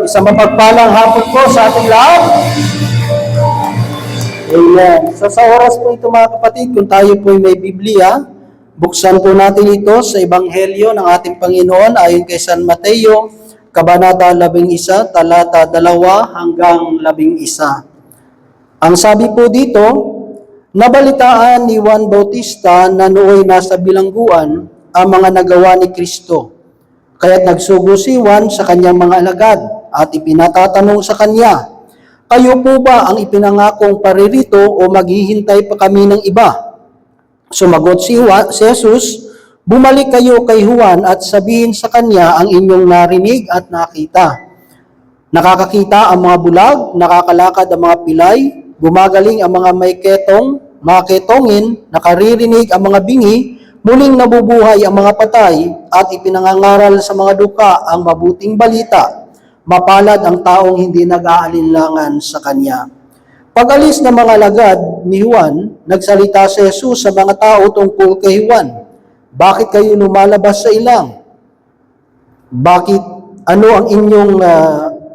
Isang mapagpalang hapon po sa ating lahat. Amen. So sa oras po ito mga kapatid, kung tayo po may Biblia, buksan po natin ito sa Ebanghelyo ng ating Panginoon ayon kay San Mateo, Kabanata 11, talata 2 hanggang 11. Ang sabi po dito, nabalitaan ni Juan Bautista na nooy nasa bilangguan ang mga nagawa ni Kristo. Kaya't nagsugo si Juan sa kanyang mga alagad at ipinatatanong sa kanya, kayo po ba ang ipinangakong paririto o maghihintay pa kami ng iba? Sumagot si Jesus, bumalik kayo kay Juan at sabihin sa kanya ang inyong narinig at nakita. Nakakakita ang mga bulag, nakakalakad ang mga pilay, gumagaling ang mga may ketongin, nakaririnig ang mga bingi, muling nabubuhay ang mga patay at ipinangangaral sa mga duka ang mabuting balita. Mapalad ang taong hindi nag-aalinlangan sa kanya. Pag-alis ng mga alagad ni Juan, nagsalita si Jesus sa mga tao tungkol kay Juan. Bakit kayo lumalabas sa ilang? Bakit ano ang inyong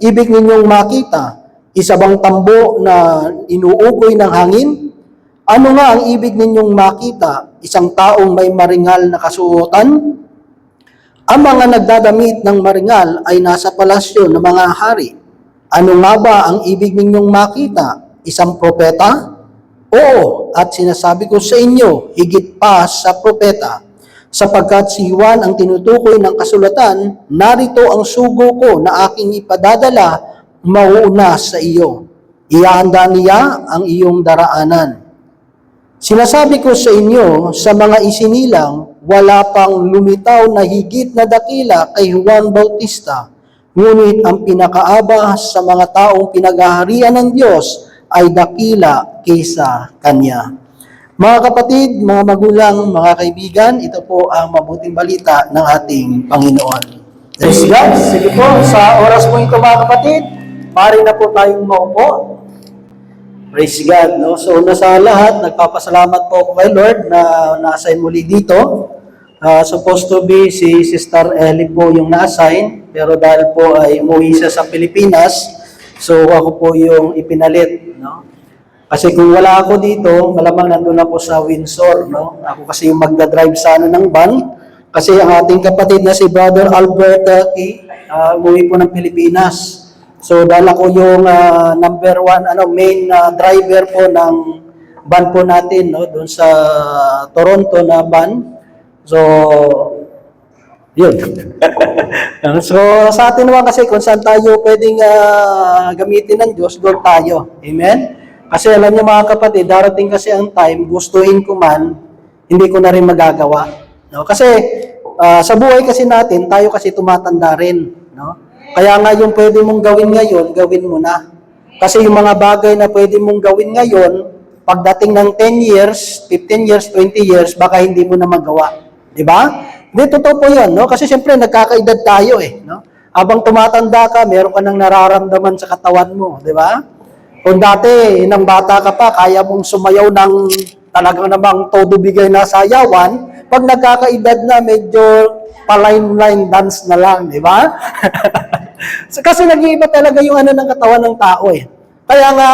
ibig ninyong makita? Isa bang tambo na inuugoy ng hangin? Ano nga ang ibig ninyong makita? Isang taong may maringal na kasuotan? Ang mga nagdadamit ng maringal ay nasa palasyo ng mga hari. Ano nga ba ang ibig ninyong makita? Isang propeta? Oo, at sinasabi ko sa inyo, higit pa sa propeta. Sapagkat si Juan ang tinutukoy ng kasulatan, narito ang sugo ko na aking ipadadala, mauuna sa iyo. Ihahanda niya ang iyong daraanan. Sinasabi ko sa inyo, sa mga isinilang, wala pang lumitaw na higit na dakila kay Juan Bautista, ngunit ang pinakaaba sa mga taong pinaghaharian ng Diyos ay dakila kaysa kanya. Mga kapatid, mga magulang, mga kaibigan, ito po ang mabuting balita ng ating Panginoon. Praise God. Sige po, sa oras po ito mga kapatid, pari na po tayong maupo. Praise God. No? So una sa lahat, nagpapasalamat po ako kay Lord na na-assign muli dito. Supposed to be si Sister Ellie po yung na-assign, pero dahil po ay umuwi siya sa Pilipinas, so ako po yung ipinalit. No? Kasi kung wala ako dito, malamang nandun ako sa Windsor. No? Ako kasi yung magdadrive sana ng van, kasi ang ating kapatid na si Brother Albert umuwi po ng Pilipinas. So dahil ako yung number one, main driver po ng van po natin, no, doon sa Toronto na van. So, yun. So sa atin naman kasi kung saan tayo pwedeng gamitin ng Diyos, doon tayo. Amen? Kasi alam niyo mga kapatid, darating kasi ang time, gustuhin ko man, hindi ko na rin magagawa. No? Kasi sa buhay kasi natin, tayo kasi tumatanda rin. No? Kaya nga yung pwede mong gawin ngayon, gawin mo na. Kasi yung mga bagay na pwede mong gawin ngayon, pagdating ng 10 years, 15 years, 20 years, baka hindi mo na magawa. Diba? Hindi, totoo po yun. No? Kasi siyempre, nagkakaedad tayo eh. No? Habang tumatanda ka, meron ka nang nararamdaman sa katawan mo. Diba? Kung dati, nang bata ka pa, kaya mong sumayaw ng talagang namang todo bigay na sayawan, pag nagkakaedad na, medyo pa-line-line dance na lang, di ba? Kasi nag-iiba talaga yung ng katawan ng tao eh. Kaya nga,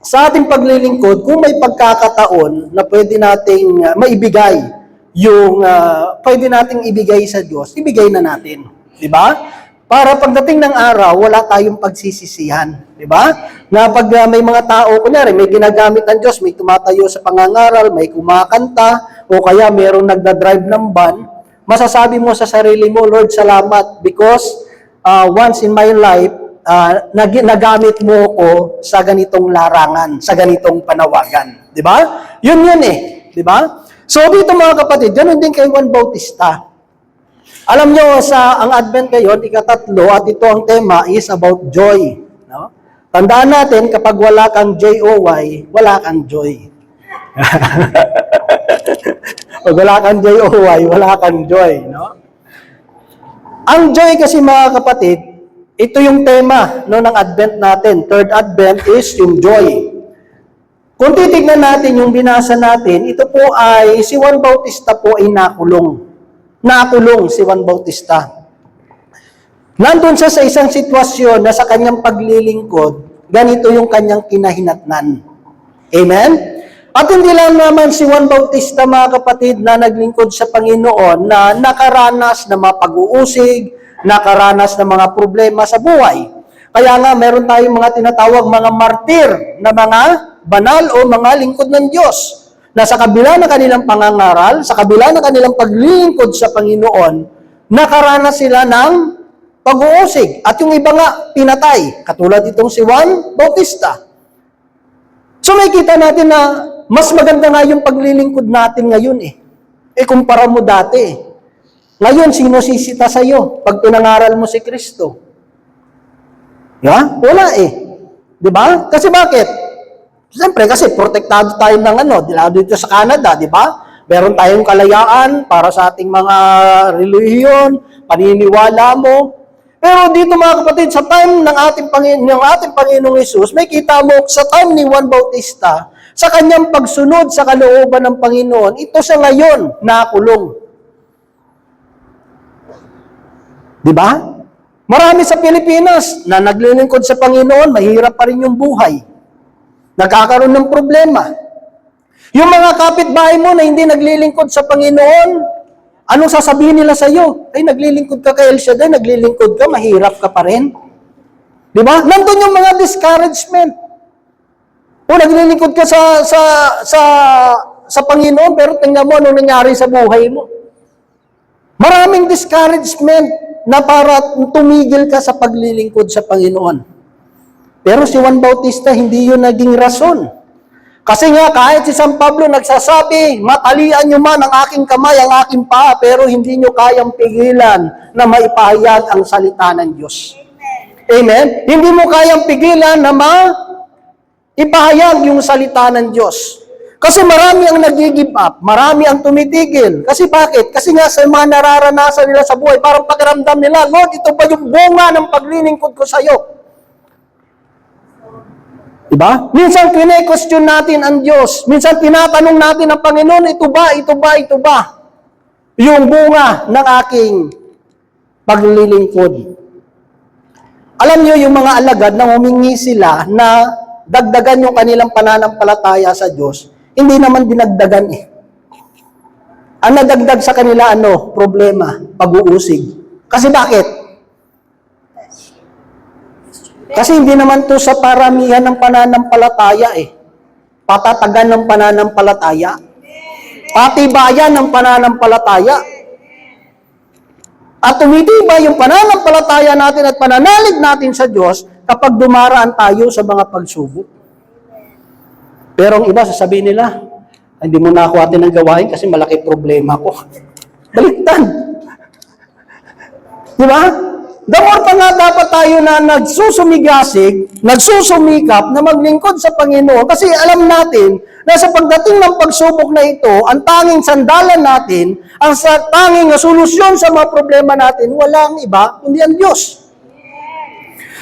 sa ating paglilingkod, kung may pagkakataon na pwede nating maibigay yung pwede nating ibigay sa Diyos, ibigay na natin. Di ba? Para pagdating ng araw, wala tayong pagsisisihan. Di ba? Na pag may mga tao, kunyari, may ginagamit ng Diyos, may tumatayo sa pangangaral, may kumakanta, o kaya mayroong nagdadrive ng van, masasabi mo sa sarili mo, Lord, salamat because once in my life, nagamit mo ko sa ganitong larangan, sa ganitong panawagan. Di ba? Yun eh. Di ba? So dito mga kapatid, ganun din kay Juan Bautista. Alam nyo, ang Advent ngayon, ika-3, at ito ang tema is about joy. No? Tandaan natin, kapag wala kang J-O-Y, wala kang joy. Pag wala kang J-O-Y, wala kang joy. No? Ang joy kasi mga kapatid, ito yung tema ng Advent natin. Third Advent is yung joy. Kung titignan natin yung binasa natin, ito po ay si Juan Bautista po ay nakulong. Nakulong si Juan Bautista. Nandun siya sa isang sitwasyon na sa kanyang paglilingkod, ganito yung kanyang kinahinatnan. Amen? At hindi lang naman si Juan Bautista, mga kapatid, na naglingkod sa Panginoon na nakaranas ng mga pag-uusig, nakaranas ng mga problema sa buhay. Kaya nga, meron tayong mga tinatawag mga martir na mga banal o mga lingkod ng Diyos na sa kabila ng kanilang pangangaral, sa kabila ng kanilang paglilingkod sa Panginoon, nakaranas sila ng pag-uusig. At yung iba nga, pinatay. Katulad itong si Juan Bautista. So may kita natin na mas maganda nga yung paglilingkod natin ngayon eh. Kumpara mo dati. Ngayon, sino sisita sa'yo pag pinangaral mo si Kristo? Wala eh. Diba? Kasi bakit? Siyempre, kasi protektado tayo ng dito sa Canada, diba? Meron tayong kalayaan para sa ating mga relihiyon, paniniwala mo. Pero dito mga kapatid, sa time ng ating Panginoong Hesus, may kita mo sa time ni Juan Bautista, sa kanyang pagsunod sa kalooban ng Panginoon, ito siya ngayon nakulong. Diba? Marami sa Pilipinas na naglilingkod sa Panginoon, mahirap pa rin yung buhay. Nagkakaroon ng problema. Yung mga kapitbahay mo na hindi naglilingkod sa Panginoon, anong sasabihin nila sa iyo? Ay, naglilingkod ka kay El Shaddai, naglilingkod ka, mahirap ka pa rin. Di ba? Nandun yung mga discouragement. O naglilingkod ka sa Panginoon, pero tingnan mo anong nangyari sa buhay mo. Maraming discouragement na para tumigil ka sa paglilingkod sa Panginoon. Pero si Juan Bautista, hindi yun naging rason. Kasi nga, kahit si San Pablo nagsasabi, matalian nyo man ang aking kamay, ang aking paa, pero hindi nyo kayang pigilan na maipahayag ang salita ng Diyos. Amen? Hindi mo kayang pigilan na ipahayag yung salita ng Diyos. Kasi marami ang nag-give up, marami ang tumitigil. Kasi bakit? Kasi nga sa mga nararanasan nila sa buhay, parang pakiramdam nila, Lord, ito ba yung bunga ng paglilingkod ko sa iyo? Diba? Minsan kine-question natin ang Diyos. Minsan tinatanong natin ang Panginoon, ito ba? Yung bunga ng aking paglilingkod. Alam niyo yung mga alagad na humingi sila na dagdagan yung kanilang pananampalataya sa Diyos, hindi naman dinagdagan eh. Ang nadagdag sa kanila, problema, pag-uusig. Kasi bakit? Kasi hindi naman to sa paramihan ng pananampalataya eh. Patatagan ng pananampalataya. Patibayan ng pananampalataya. At tumitibay yung pananampalataya natin at pananalig natin sa Diyos kapag dumaraan tayo sa mga pagsubok. Pero ang iba, sasabihin nila, hindi mo na ako atin ang gawain kasi malaki problema ko. Baliktad. Di ba? The more pa nga dapat tayo na nagsusumikap na maglingkod sa Panginoon kasi alam natin na sa pagdating ng pagsubok na ito, ang tanging sandalan natin, ang tanging solusyon sa mga problema natin, walang iba, kundi ang Diyos.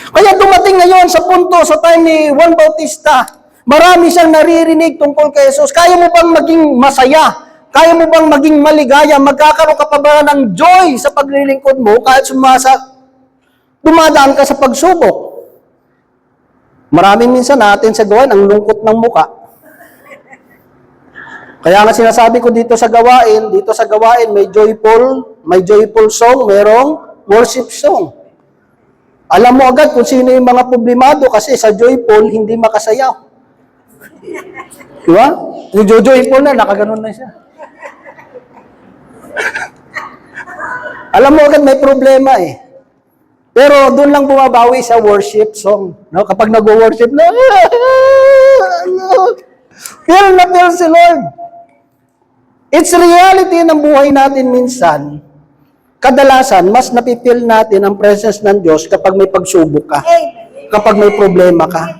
Kaya dumating ngayon sa punto, sa time ni Juan Bautista, marami siyang naririnig tungkol kay Jesus. Kaya mo bang maging masaya? Kaya mo bang maging maligaya? Magkakaroon ka pa ba ng joy sa paglilingkod mo kahit dumadaan ka sa pagsubok? Maraming minsan natin sa gawain ang lungkot ng muka. Kaya nga sinasabi ko dito sa gawain may joyful song, merong worship song. Alam mo agad kung sino yung mga problemado kasi sa joyful hindi makasayaw. Diba? Yung joyful na, nakaganon na siya. Alam mo agad may problema eh. Pero doon lang bumabawi sa worship song. No? Kapag nag-worship na, feel na feel si Lord. It's reality ng buhay natin minsan. Kadalasan, mas napipil natin ang presence ng Diyos kapag may pagsubok ka. Kapag may problema ka.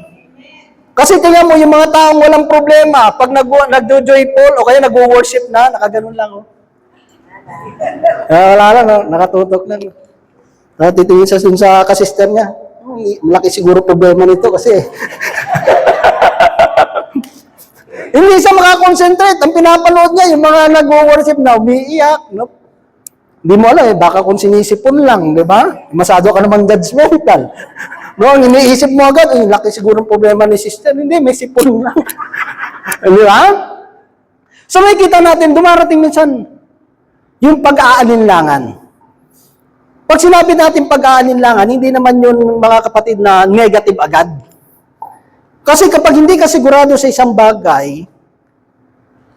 Kasi tingnan mo, yung mga taong walang problema, pag nag-joyful o kaya nag-worship na, nakaganon lang. Wala lang, nakatutok lang. Titingin sa kasister niya. Malaki siguro problema nito kasi. Hindi siya makakonsentrate. Ang pinapanood niya, yung mga nag-worship na umiiyak. No? Hindi mo alam baka kung sinisipon lang, di ba? Masado ka naman judgmental. No, ang iniisip mo agad, laki siguro ng problema ni sister. Hindi, may sipon lang. Di ba? So may kita natin, dumarating minsan yung pag-aalinlangan. Pag sinabi natin pag-aalinlangan, hindi naman yun mga kapatid na negative agad. Kasi kapag hindi ka sigurado sa isang bagay,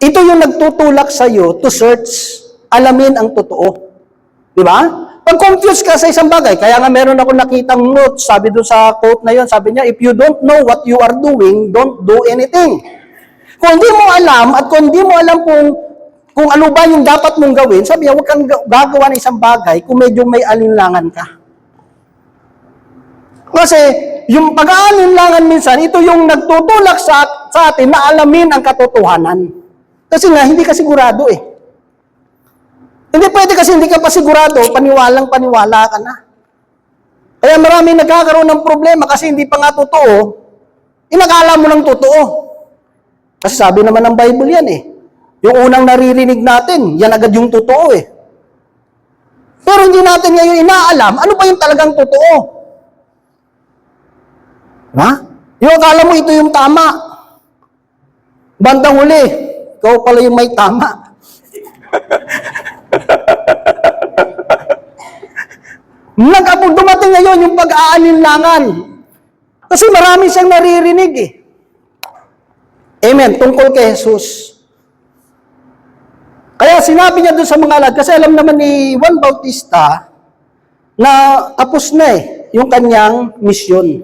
ito yung nagtutulak sa iyo to search, alamin ang totoo. Di ba? Pag confused ka sa isang bagay, kaya nga meron ako nakitang notes, sabi doon sa quote na yun, sabi niya, if you don't know what you are doing, don't do anything. Kung hindi mo alam, at kung hindi mo alam kung ano ba yung dapat mong gawin, sabi niya, huwag kang gagawa ng isang bagay kung medyo may alinlangan ka. Kasi, yung pag-aalinlangan minsan, ito yung nagtutulak sa atin na alamin ang katotohanan. Kasi nga, hindi ka sigurado eh. Hindi pwede kasi hindi ka pa sigurado, paniwalang-paniwala ka na. Kaya maraming nagkakaroon ng problema kasi hindi pa nga totoo, inakala mo ng totoo. Kasi sabi naman ng Bible yan eh. Yung unang naririnig natin, yan agad yung totoo eh. Pero hindi natin ngayon inaalam, ano ba yung talagang totoo? Ha? Yung akala mo ito yung tama. Bandang huli, ikaw pala yung may tama. Dumating ngayon yung pag-aalinlangan. Kasi marami siyang naririnig eh. Amen. Tungkol kay Jesus. Kaya sinabi niya doon sa mga alagad, kasi alam naman ni Juan Bautista na tapos na eh, yung kanyang misyon.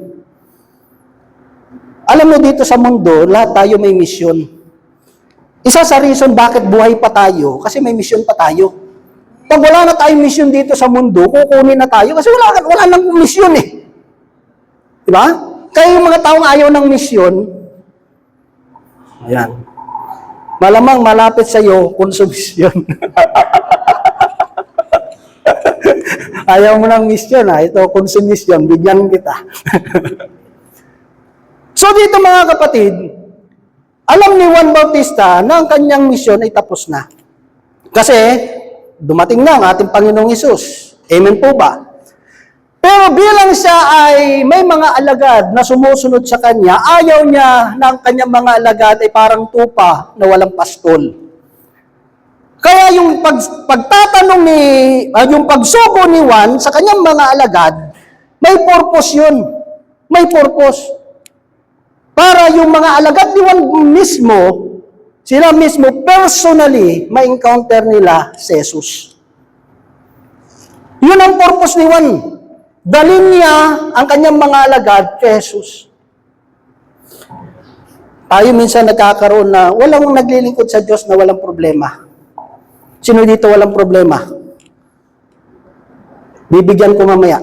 Alam mo dito sa mundo, lahat tayo may misyon. Isa sa reason bakit buhay pa tayo, kasi may misyon pa tayo. Pag wala na tayong misyon dito sa mundo, kukunin na tayo kasi wala nang misyon eh. Di ba? Kaya yung mga taong ayaw ng misyon, ayan. Malamang malapit sa iyo, konsumisyon. Ayaw mo ng misyon ha, ito konsumisyon, bigyan kita. So dito mga kapatid, alam ni Juan Bautista na ang kanyang misyon ay tapos na. Kasi, dumating na ang ating Panginoong Hesus. Amen po ba? Pero bilang siya ay may mga alagad na sumusunod sa kanya, ayaw niya na ang kanyang mga alagad ay parang tupa na walang pastol. Kaya yung pagtatanong yung pagsubo ni Juan sa kanyang mga alagad, may purpose yun. May purpose. Para yung mga alagad ni Juan mismo, sila mismo personally, ma-encounter nila si Jesus. Yun ang purpose ni Juan. Dalhin niya ang kanyang mga alagad kay Jesus. Tayo minsan nagkakaroon na walang naglilingkod sa Diyos na walang problema. Sino dito walang problema? Bibigyan ko mamaya.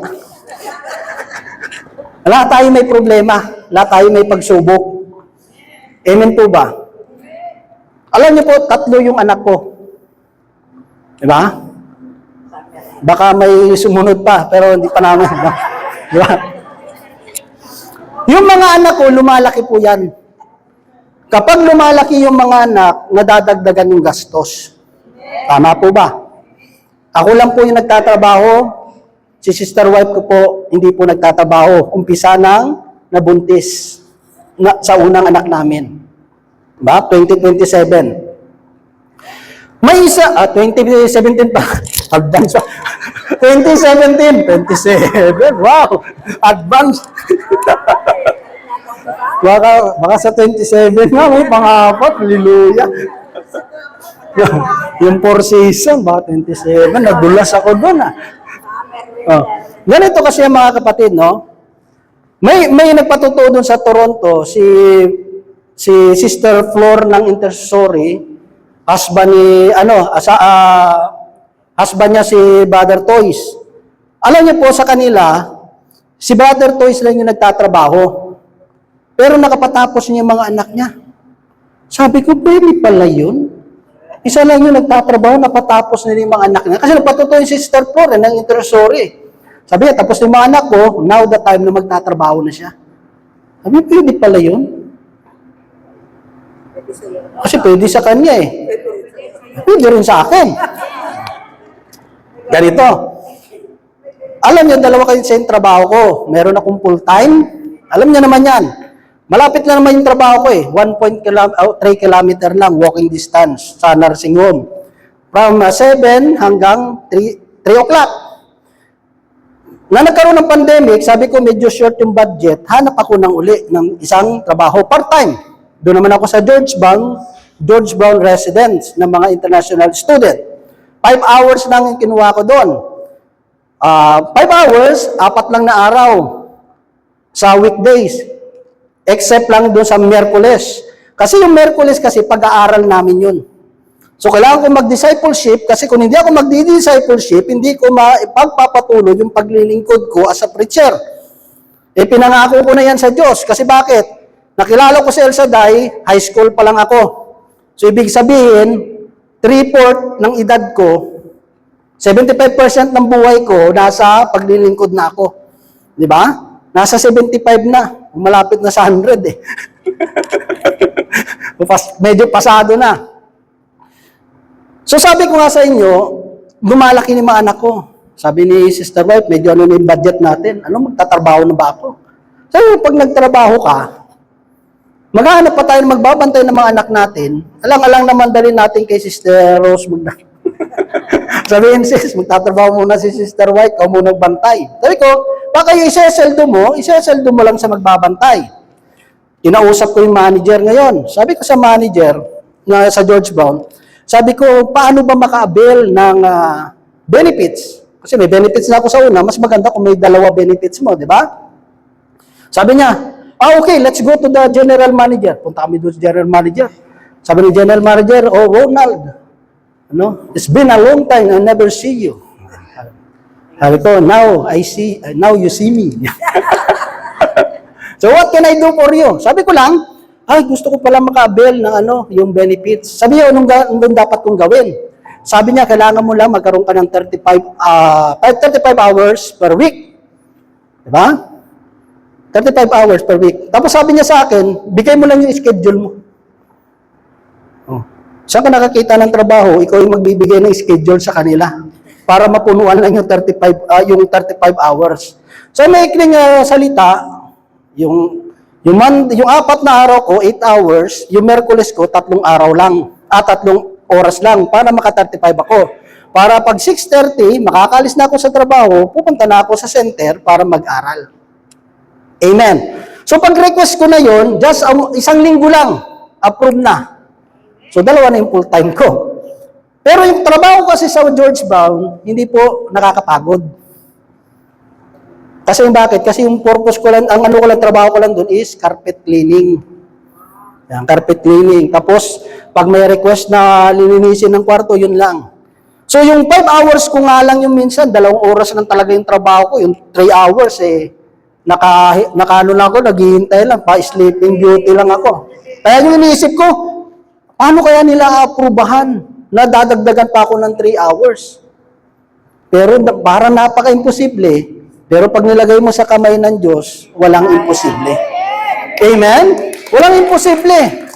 Lahat tayo may problema. Lahat tayo may pagsubok. Amen po ba? Alam niyo po, 3 yung anak ko. Diba? Baka may sumunod pa, pero hindi pa namin. Diba? Yung mga anak ko, lumalaki po yan. Kapag lumalaki yung mga anak, nadadagdagan yung gastos. Tama po ba? Ako lang po yung nagtatrabaho. Si sister wife ko po, hindi po nagtatrabaho. Umpisa nang nabuntis sa unang anak namin. Diba? 2027. May isa, 2017 pa. Advance pa. 2017, 27. Wow! Advance. baka sa 27 na, may pang-apat. Hallelujah. Yung 4 season, baka 27. Nadulas ako doon Oh. Ganito kasi mga kapatid, no? May nagpatotoo doon sa Toronto, si Sister Flor ng Intercessory, husband ni, husband niya si Brother Toys. Alam niyo po sa kanila, si Brother Toys lang yung nagtatrabaho. Pero nakapatapos niya yung mga anak niya. Sabi ko, pwede pala yun. Isa lang yung nagtatrabaho, napatapos nila yung mga anak niya. Kasi nagpatotoo yung Sister Flor ng Intercessory. Sabi niya, tapos yung mga anak ko, now the time na magtatrabaho na siya. Sabi niya, pwede pala yun. Kasi pwede sa kanya eh. Pwede rin sa akin. Ganito. Alam niyo, dalawa kayo sa trabaho ko. Meron akong full-time. Alam niyo naman yan. Malapit lang naman yung trabaho ko eh. 1.3 kilometer lang, walking distance sa nursing home. From 7 hanggang 3 o'clock. Na nagkaroon ng pandemic, sabi ko medyo short yung budget, hanap ako ng uli ng isang trabaho part-time. Doon naman ako sa George Brown Residence ng mga international student. 5 hours lang yung kinuha ko doon. 5 hours, 4 lang na araw sa weekdays. Except lang doon sa Miyerkules. Kasi yung Miyerkules kasi pag-aaral namin yun. So kailangan ko mag-discipleship kasi kung hindi ako mag-discipleship, hindi ko maipagpapatuloy yung paglilingkod ko as a preacher. Eh pinangako ko na yan sa Diyos. Kasi bakit? Nakilala ko si El Shaddai, high school pa lang ako. So ibig sabihin, 3/4 ng edad ko, 75% ng buhay ko, nasa paglilingkod na ako. Di ba? Nasa 75 na. Malapit na sa 100 eh. Medyo pasado na. So sabi ko nga sa inyo, lumalaki ni mga anak ko. Sabi ni Sister Wife, medyo ano na yung budget natin. Ano, magtatrabaho na ba ako? Sabi, pag nagtrabaho ka, maghahanap pa tayo magbabantay ng mga anak natin. Alang-alang naman dalhin natin kay Sister Rose Magda. Sabihin, sis, magtatrabaho muna si Sister White, o muna bantay. Sabi ko, baka yung iseseldo mo lang sa magbabantay. Inausap ko yung manager ngayon. Sabi ko sa manager, na sa George Brown, sabi ko, paano ba maka-avail ng benefits? Kasi may benefits na ako sa una, mas maganda kung may 2 benefits mo, di ba? Sabi niya, okay, let's go to the general manager. Punta kami doon sa general manager. Sabi ni general manager, oh, Ronald, it's been a long time I never see you. Sabi ko, now you see me. So what can I do for you? Sabi ko lang, gusto ko pala maka-avail ng yung benefits. Sabi niya, anong dapat kong gawin? Sabi niya, kailangan mo lang magkaroon ka ng 35 hours per week. Diba? 35 hours per week. Tapos sabi niya sa akin, bigay mo lang yung schedule mo. Saan ka nakakita ng trabaho, ikaw yung magbibigay ng schedule sa kanila para mapunuan lang yung 35 hours. So may ikling salita, yung 4 na araw ko, 8 hours, yung Miyerkules ko, 3 araw lang, 3 oras lang para maka-35 ako. Para pag 6:30, makakalis na ako sa trabaho, pupunta na ako sa center para mag-aral. Amen. So pag-request ko na yon, just 1 linggo lang, approve na. So, 2 na yung full-time ko. Pero yung trabaho kasi sa George Brown, hindi po nakakapagod. Kasi bakit? Kasi yung purpose ko lang, trabaho ko lang doon is carpet cleaning. Yan, carpet cleaning. Tapos, pag may request na lilinisin ng kwarto, yun lang. So, yung 5 hours ko nga lang yung minsan, 2 oras lang talaga yung trabaho ko. Yung 3 hours, nakaano lang ako, naghihintay lang, pa-sleeping duty lang ako. Kaya yung iniisip ko, paano kaya nila aprubahan na dadagdagan pa ako ng 3 hours? Pero parang napaka-imposible. Pero pag nilagay mo sa kamay ng Diyos, walang imposible. Amen? Walang imposible.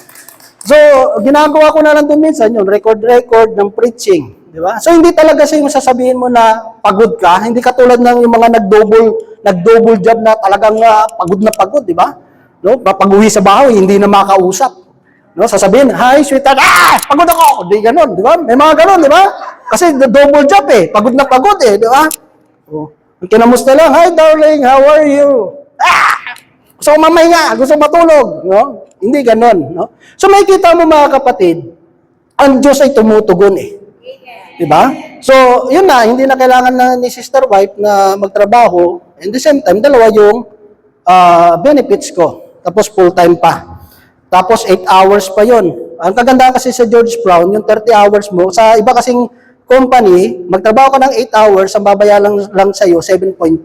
So, ginagawa ko na lang doon minsan yun, record ng preaching. Di ba? So, hindi talaga siya yung sasabihin mo na pagod ka. Hindi katulad ng yung mga nag-double job na talagang pagod, di ba? No? Pag-uwi sa bahay, hindi na makausap. No, sasabihin, hi, sweetheart, pagod ako. Di ganun, di ba? May mga ganun, di ba? Kasi double job pagod na pagod di ba? Kinamusta lang, hi darling, how are you? Gusto ko mamahinga, gusto matulog, no? Hindi ganun, no? So makikita mo mga kapatid, ang Diyos ay tumutugon di ba? So, yun na, hindi na kailangan na ni Sister Wife na magtrabaho, and the same time, 2 yung benefits ko, tapos full-time pa. Tapos 8 hours pa yon. Ang kagandahan kasi sa George Brown, yung 30 hours mo, sa iba kasing company, magtrabaho ka ng 8 hours, ang babayaran lang sa'yo, 7.5.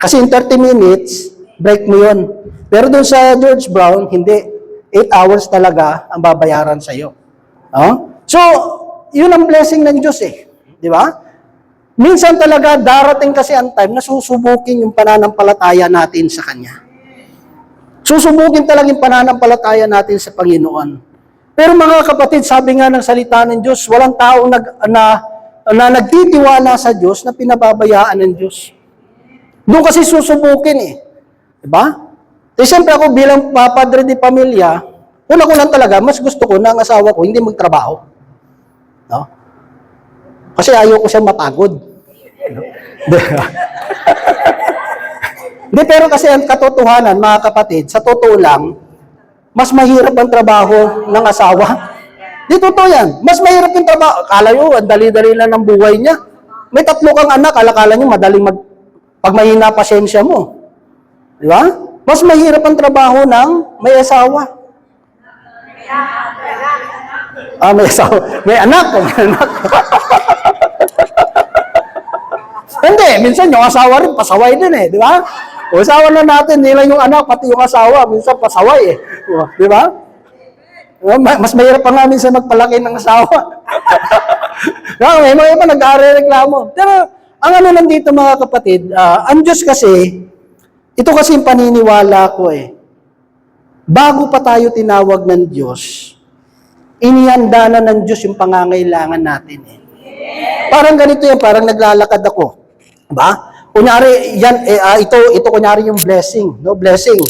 Kasi yung 30 minutes, break mo yun. Pero doon sa George Brown, hindi. 8 hours talaga ang babayaran sa'yo. So, yun ang blessing ng Diyos Di ba? Minsan talaga, darating kasi ang time na susubukin yung pananampalataya natin sa Kanya. Susubukin talaga yung pananampalataya natin sa Panginoon. Pero mga kapatid, sabi nga ng salita ng Diyos, walang taong na nagtitiwala sa Diyos na pinababayaan ng Diyos. Doon kasi susubukin eh. Diba? Eh, siyempre ako bilang padre de pamilya, una ko lang talaga, mas gusto ko na ang asawa ko hindi magtrabaho. No? Kasi ayaw ko siyang mapagod. Hindi, pero kasi ang katotohanan, mga kapatid, sa totoo lang, mas mahirap ang trabaho ng asawa. Di totoo yan. Mas mahirap yung trabaho. Akala nyo, ang dali-dali lang ng buhay niya. May 3 kang anak, akala nyo madaling pag mahina pasensya mo. Di ba? Mas mahirap ang trabaho ng may asawa. May asawa. May anak. May anak. Hindi, minsan yung asawa rin, pasaway din eh. Di ba? O asawa na natin, nila yung anak, pati yung asawa, minsan pasaway eh. Di ba? Mas mahirap pa nga minsan magpalaki ng asawa. May mga iba nag-aareklamo. Pero ang ano lang dito mga kapatid, ang Diyos kasi, ito kasi yung paniniwala ko eh. Bago pa tayo tinawag ng Diyos, inihanda na ng Diyos yung pangangailangan natin eh. Parang ganito yan, parang naglalakad ako. Ba? Kunyari, yan, ito kunyari yung blessing. No? Blessing.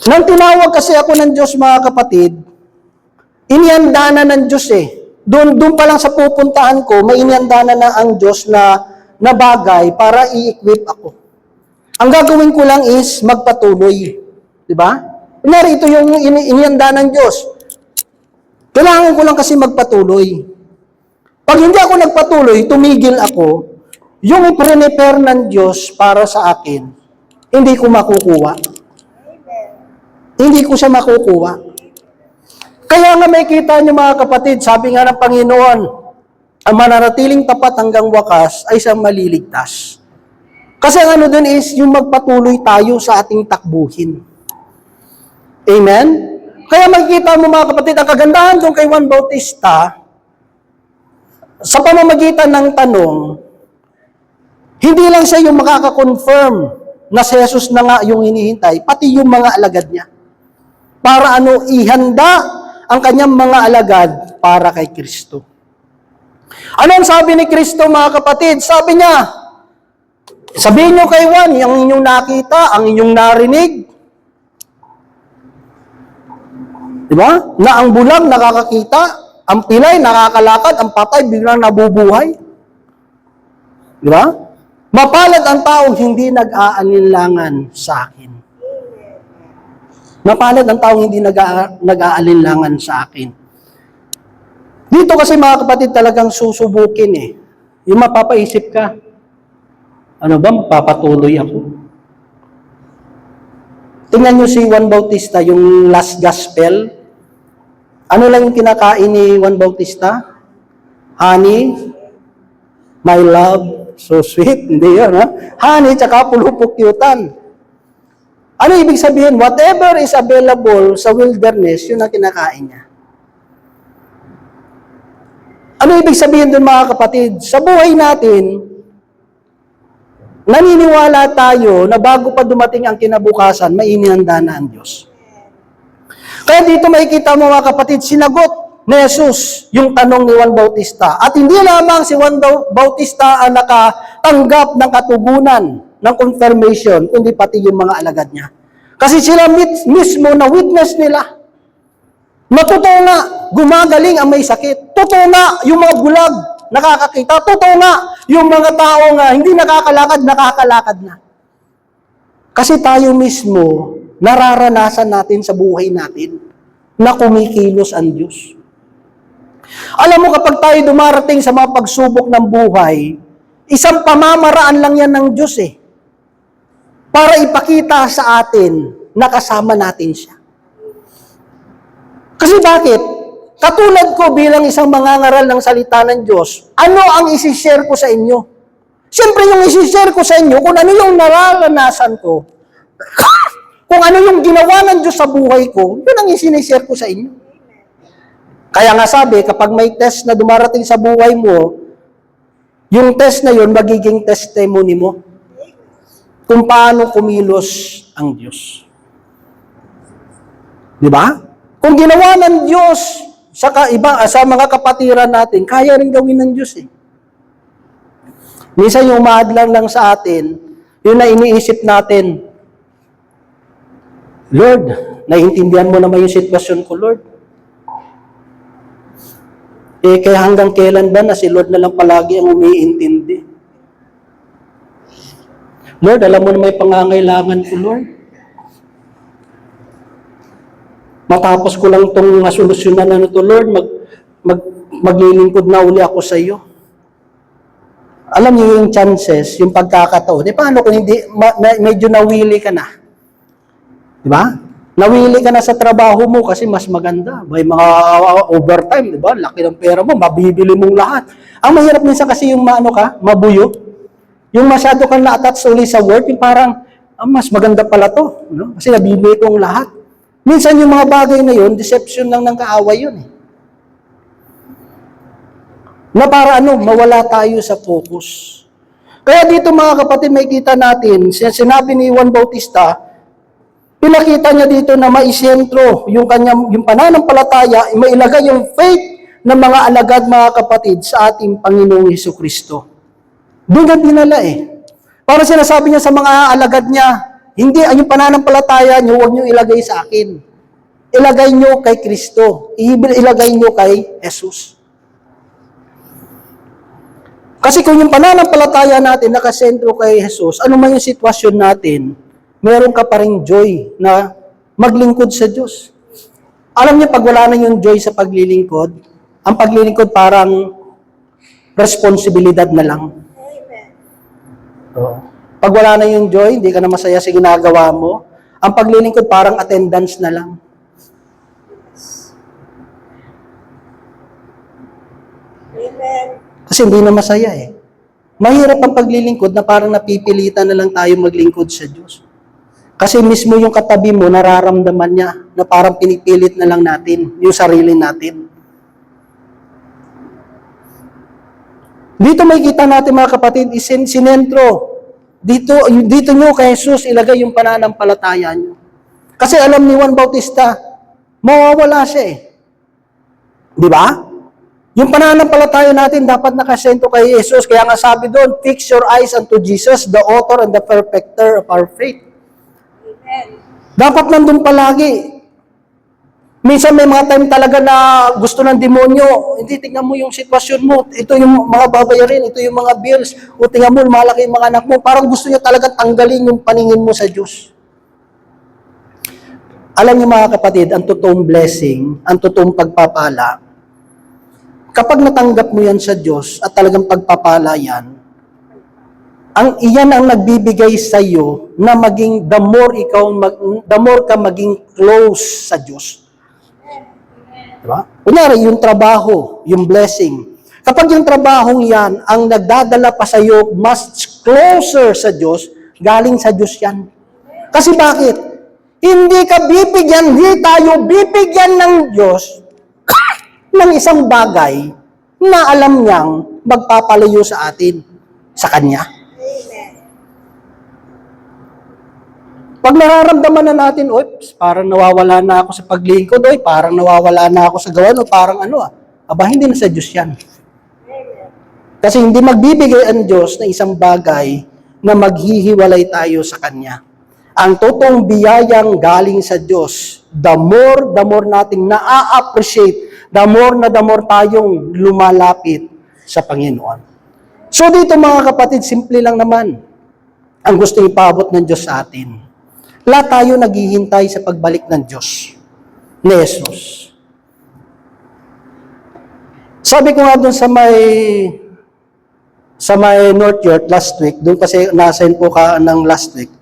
Nang tinawag kasi ako ng Diyos, mga kapatid, inihanda na ng Diyos eh. Doon pa lang sa pupuntahan ko, may inihanda na ang Diyos na bagay para i-equip ako. Ang gagawin ko lang is magpatuloy. Di ba? Kunyari, ito yung inihanda ng Diyos. Kailangan ko lang kasi magpatuloy. Pag hindi ako nagpatuloy, tumigil ako, yung i-prepare ng Diyos para sa akin, hindi ko makukuha. Hindi ko siya makukuha. Kaya nga may kita niyo mga kapatid, sabi nga ng Panginoon, ang mananatiling tapat hanggang wakas ay siyang maliligtas. Kasi ang ano dun is, yung magpatuloy tayo sa ating takbuhin. Amen? Kaya makikita mo mga kapatid, ang kagandahan doon kay Juan Bautista, sa pamamagitan ng tanong, hindi lang siya yung makaka-confirm na si Jesus na nga yung hinihintay, pati yung mga alagad niya. Para ihanda ang kanyang mga alagad para kay Kristo. Ano ang sabi ni Kristo mga kapatid? Sabi niya, sabihin niyo kay Juan, ang inyong nakita, ang inyong narinig, di ba? Na ang bulag nakakakita, ang pilay nakakalakad, ang patay biglang nabubuhay. Di ba? Mapalad ang taong hindi nag-aalinlangan sa akin. Mapalad ang taong hindi nag-aalinlangan sa akin. Dito kasi mga kapatid talagang susubukin eh. Yung mapapaisip ka, ano ba, magpapatuloy ako? Tingnan nyo si Juan Bautista, yung last gospel. Ano lang yung kinakain ni Juan Bautista? Honey, my love, so sweet. Hindi yun, ha? Honey, tsaka pulupukyutan. Ano ibig sabihin? Whatever is available sa wilderness, yun ang kinakain niya. Ano ibig sabihin dun mga kapatid? Sa buhay natin, naniniwala tayo na bago pa dumating ang kinabukasan, may inihanda na ang Diyos. Kaya dito makikita mo mga kapatid, sinagot ni Jesus yung tanong ni Juan Bautista. At hindi lamang si Juan Bautista ang nakatanggap ng katugunan, ng confirmation, kundi pati yung mga alagad niya. Kasi sila mismo na witness nila. Totoo nga, gumagaling ang may sakit. Totoo nga, yung mga bulag, nakakakita. Totoo nga, yung mga tao nga, hindi nakakalakad na. Kasi tayo mismo, nararanasan natin sa buhay natin na kumikilos ang Diyos. Alam mo, kapag tayo dumarating sa mga pagsubok ng buhay, isang pamamaraan lang yan ng Diyos eh. Para ipakita sa atin na kasama natin siya. Kasi bakit? Katulad ko bilang isang mangangaral ng salita ng Diyos, ano ang isi-share ko sa inyo? Siyempre yung isi-share ko sa inyo, kung ano yung nararanasan ko, kung ano yung ginawa ng Diyos sa buhay ko, yun ang isi-share ko sa inyo. Kaya nga sabi, kapag may test na dumarating sa buhay mo, yung test na yun, magiging testimony mo kung paano kumilos ang Diyos. Di ba? Kung ginawa ng Diyos sa mga kapatiran natin, kaya rin gawin ng Diyos eh. Minsan yung umaadlang lang sa atin, yun na iniisip natin, Lord, naiintindihan mo naman yung sitwasyon ko, Lord. Kaya hanggang kailan ba na si Lord na lang palagi ang umiintindi? Lord, alam mo na may pangangailangan ko, Lord. Matapos ko lang itong masolusyonan na ito, Lord, maglilingkod na uli ako sa iyo. Alam niyo yung chances, yung pagkakataon. Paano kung hindi, medyo nawili ka na? Di ba? Nawili ka na sa trabaho mo kasi mas maganda. May mga overtime, di ba? Laki ng pera mo, mabibili mong lahat. Ang mahirap minsan kasi yung mabuyo. Yung masyado kang na-attach uli sa work, yung parang, mas maganda pala to. No? Kasi nabibili ko ang lahat. Minsan yung mga bagay na yun, deception lang ng kaaway yun. Na para mawala tayo sa focus. Kaya dito mga kapatid, may kita natin, sinabi ni Juan Bautista, pinakita niya dito na maisentro yung pananampalataya, mailagay yung faith ng mga alagad mga kapatid sa ating Panginoong Hesukristo. Doon na dinala Para sinasabi niya sa mga alagad niya, hindi, yung pananampalataya niyo, huwag niyo ilagay sa akin. Ilagay niyo kay Kristo. Ilagay niyo kay Jesus. Kasi kung yung pananampalataya natin nakasentro kay Jesus, ano man yung sitwasyon natin, meron ka pa rin joy na maglingkod sa Diyos. Alam niyo, pag wala na yung joy sa paglilingkod, ang paglilingkod parang responsibilidad na lang. Pag wala na yung joy, hindi ka na masaya sa ginagawa mo, ang paglilingkod parang attendance na lang. Amen. Kasi hindi na masaya Mahirap ang paglilingkod na parang napipilitan na lang tayo maglingkod sa Diyos. Kasi mismo yung katabi mo, nararamdaman niya na parang pinipilit na lang natin, yung sarili natin. Dito may kita natin mga kapatid, sinentro. Dito nyo kay Jesus ilagay yung pananampalataya nyo. Kasi alam ni Juan Bautista, mawawala siya Di ba? Yung pananampalataya natin dapat nakasentro kay Jesus. Kaya nga sabi doon, fix your eyes unto Jesus, the author and the perfecter of our faith. Amen. Dapat nandun palagi. Minsan may mga time talaga na gusto ng demonyo, hindi, tingnan mo yung sitwasyon mo, ito yung mga babayarin, ito yung mga bills, o tingnan mo, malaki yung mga anak mo, parang gusto niya talaga tanggalin yung paningin mo sa Diyos. Alam niyo mga kapatid, ang totoong blessing, ang totoong pagpapala, kapag natanggap mo yan sa Diyos at talagang pagpapala yan, iyan ang nagbibigay sa iyo na maging the more ka maging close sa Diyos. Diba? Kunyari, yung trabaho, yung blessing. Kapag yung trabahong yan ang nagdadala pa sa iyo much closer sa Diyos, galing sa Diyos yan. Kasi bakit? Hindi tayo bibigyan ng Diyos ng isang bagay na alam niyang magpapalayo sa atin, sa Kanya. Pag nararamdaman na natin, parang nawawala na ako sa paglingkod, parang nawawala na ako sa gawan, parang hindi na sa Diyos yan. Kasi hindi magbibigay ang Diyos ng isang bagay na maghihiwalay tayo sa Kanya. Ang totoong biyayang galing sa Diyos, the more nating na-appreciate, the more tayong lumalapit sa Panginoon. So dito mga kapatid, simple lang naman ang gusto ipaabot ng Diyos sa atin. Lahat tayo naghihintay sa pagbalik ng Diyos, ni Jesus. Sabi ko nga doon sa may North York last week, doon kasi na-assign po ka ng last week,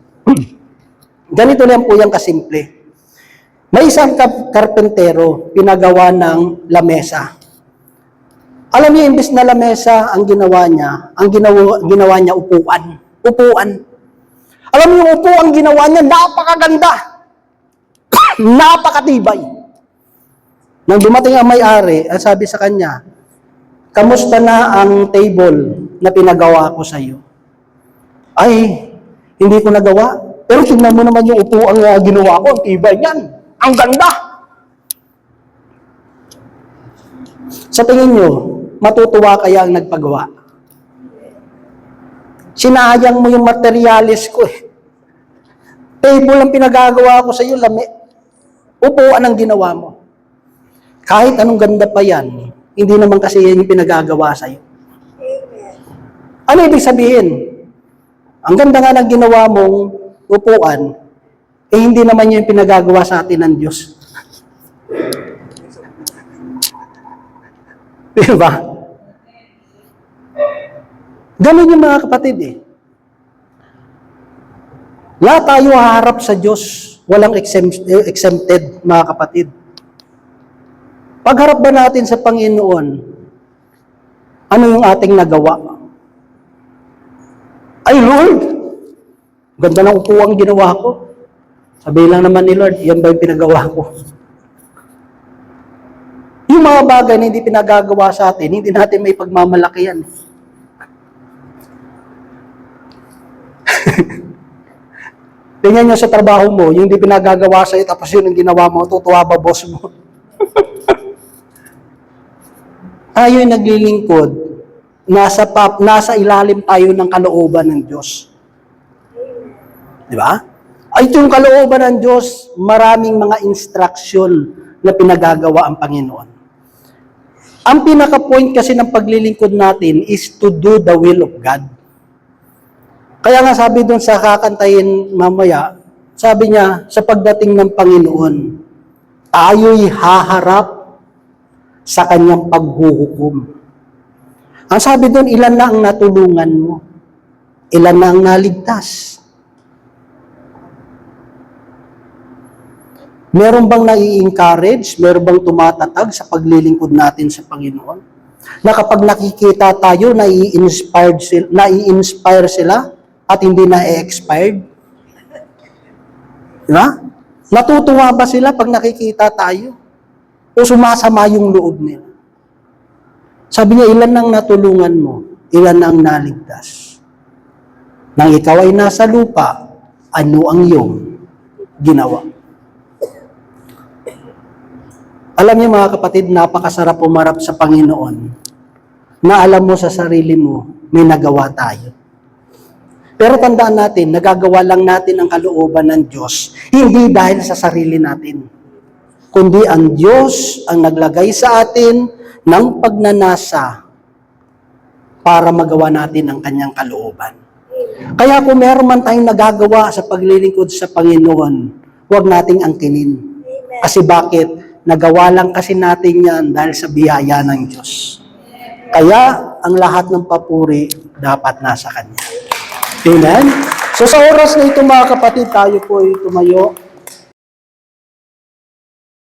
ganito lang po yung kasimple. May isang karpentero, pinagawa ng lamesa. Alam niyo, imbes na lamesa ang ginawa niya upuan. Upuan. Alam niyo, yung upuan ginawa niya, napakaganda. Napakatibay. Nang dumating ang may-ari, sabi sa kanya, kamusta na ang table na pinagawa ko sa iyo? Ay, hindi ko nagawa. Pero tingnan mo naman yung upuan na ginawa ko, ang tibay niyan. Ang ganda! Sa tingin nyo, matutuwa kaya ang nagpagawa? Sinayang mo yung materialis ko eh. Table ang pinagagawa ko sa iyo, upuan ang ginawa mo. Kahit anong ganda pa yan, hindi naman kasi yan yung pinagagawa sa iyo. Ano ibig sabihin? Ang ganda nga ng ginawa mong upuan, eh hindi naman yun yung pinagagawa sa atin ng Diyos. Diba? Ganun yung mga kapatid eh. Lahat tayo haharap sa Diyos. Walang exempted, mga kapatid. Pagharap ba natin sa Panginoon, ano yung ating nagawa? Ay, Lord! Ganda ng upuang ginawa ko. Sabi lang naman ni Lord, yan ba yung pinagawa ko? Yung mga bagay na hindi pinagagawa sa atin, hindi natin may pagmamalaki yan. Tingnan nyo sa trabaho mo, yung hindi pinagagawa sa'yo, tapos yun ang ginawa mo, tutuwa ba boss mo? Tayo yung naglilingkod, nasa ilalim tayo ng kalooban ng Diyos. Di ba? Ay, ito yung kalooban ng Diyos, maraming mga instruction na pinagagawa ang Panginoon. Ang pinaka-point kasi ng paglilingkod natin is to do the will of God. Kaya nga sabi doon sa kakantayin mamaya, sabi niya, sa pagdating ng Panginoon, tayo'y haharap sa kanyang paghuhukom. Ang sabi doon, ilan na ang natulungan mo? Ilan na ang naligtas? Meron bang nai-encourage? Meron bang tumatatag sa paglilingkod natin sa Panginoon? Na kapag nakikita tayo, nai-inspire sila at hindi na-expired? Diba? Natutuwa ba sila pag nakikita tayo? O sumasama yung loob nila? Sabi niya, ilan ang natulungan mo? Ilan ang naligtas? Nang ikaw ay nasa lupa, ano ang iyong ginawa? Alam niyo mga kapatid, napakasarap umarap sa Panginoon na alam mo sa sarili mo, may nagawa tayo. Pero tandaan natin, nagagawa lang natin ang kalooban ng Diyos, hindi dahil sa sarili natin, kundi ang Diyos ang naglagay sa atin ng pagnanasa para magawa natin ang kanyang kalooban. Kaya kung meron man tayong nagagawa sa paglilingkod sa Panginoon, huwag nating angkinin. Kasi bakit? Nagawa lang kasi natin yan dahil sa biyaya ng Diyos. Kaya, ang lahat ng papuri dapat nasa Kanya. Amen? So sa oras na ito mga kapatid, tayo po ay tumayo.